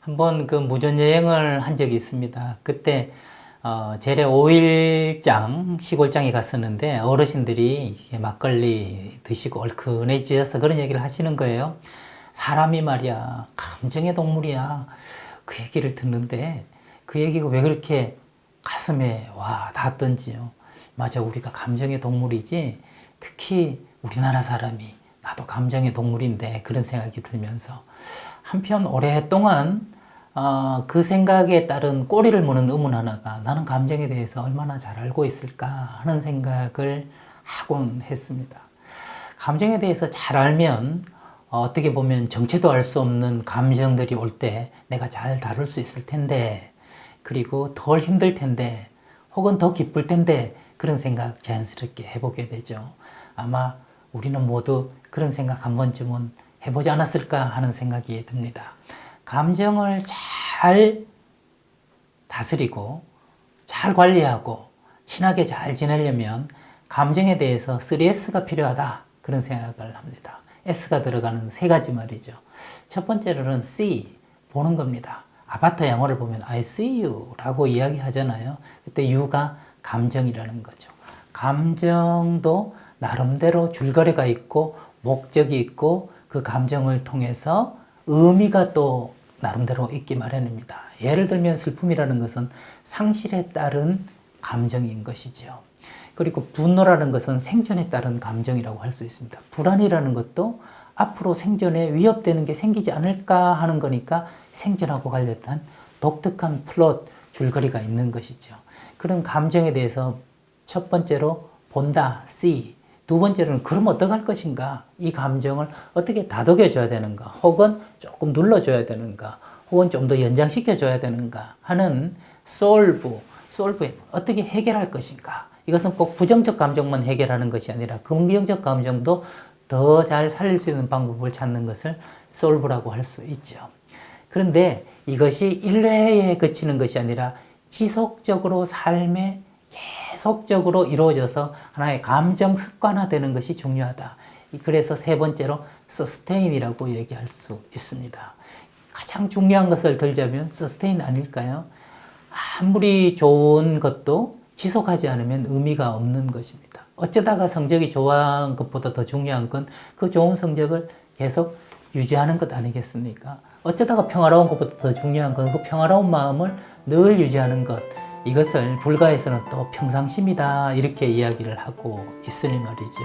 한번 그 무전여행을 한 적이 있습니다. 그때 제래 5일장 시골장에 갔었는데 어르신들이 막걸리 드시고 얼큰해지어서 그런 얘기를 하시는 거예요. 사람이 말이야 감정의 동물이야. 그 얘기를 듣는데 그 얘기가 왜 그렇게 가슴에 와 닿았던지요. 맞아, 우리가 감정의 동물이지. 특히 우리나라 사람이 나도 감정의 동물인데 그런 생각이 들면서 한편 오랫동안 그 생각에 따른 꼬리를 무는 의문 하나가 나는 감정에 대해서 얼마나 잘 알고 있을까 하는 생각을 하곤 했습니다. 감정에 대해서 잘 알면 어떻게 보면 정체도 알 수 없는 감정들이 올 때 내가 잘 다룰 수 있을 텐데, 그리고 덜 힘들 텐데, 혹은 더 기쁠 텐데 그런 생각 자연스럽게 해보게 되죠. 아마 우리는 모두 그런 생각 한 번쯤은 해보지 않았을까 하는 생각이 듭니다. 감정을 잘 다스리고 잘 관리하고 친하게 잘 지내려면 감정에 대해서 3S가 필요하다 그런 생각을 합니다. S가 들어가는 세 가지 말이죠. 첫 번째로는 See, 보는 겁니다. 아바타 영화를 보면 I see you 라고 이야기하잖아요. 그때 U가 감정이라는 거죠. 감정도 나름대로 줄거리가 있고 목적이 있고 그 감정을 통해서 의미가 또 나름대로 있기 마련입니다. 예를 들면 슬픔이라는 것은 상실에 따른 감정인 것이죠. 그리고 분노라는 것은 생존에 따른 감정이라고 할 수 있습니다. 불안이라는 것도 앞으로 생존에 위협되는 게 생기지 않을까 하는 거니까 생존하고 관련된 독특한 플롯, 줄거리가 있는 것이죠. 그런 감정에 대해서 첫 번째로 본다, see. 두 번째로는 그럼 어떡할 것인가? 이 감정을 어떻게 다독여줘야 되는가? 혹은 조금 눌러줘야 되는가? 혹은 좀 더 연장시켜줘야 되는가? 하는 solve, 어떻게 해결할 것인가? 이것은 꼭 부정적 감정만 해결하는 것이 아니라 긍정적 감정도 더 잘 살릴 수 있는 방법을 찾는 것을 solve라고 할 수 있죠. 그런데 이것이 일회에 그치는 것이 아니라 지속적으로 삶에 계속적으로 이루어져서 하나의 감정 습관화되는 것이 중요하다. 그래서 세 번째로 sustain이라고 얘기할 수 있습니다. 가장 중요한 것을 들자면 sustain 아닐까요? 아무리 좋은 것도 지속하지 않으면 의미가 없는 것입니다. 어쩌다가 성적이 좋아한 것보다 더 중요한 건 그 좋은 성적을 계속 유지하는 것 아니겠습니까? 어쩌다가 평화로운 것보다 더 중요한 건 그 평화로운 마음을 늘 유지하는 것. 이것을 불가에서는 또 평상심이다 이렇게 이야기를 하고 있으니 말이죠.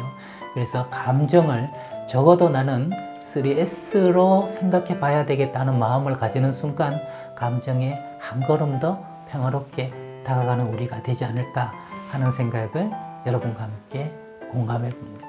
그래서 감정을 적어도 나는 3S로 생각해 봐야 되겠다는 마음을 가지는 순간 감정에 한 걸음 더 평화롭게 다가가는 우리가 되지 않을까 하는 생각을 여러분과 함께 공감해 봅니다.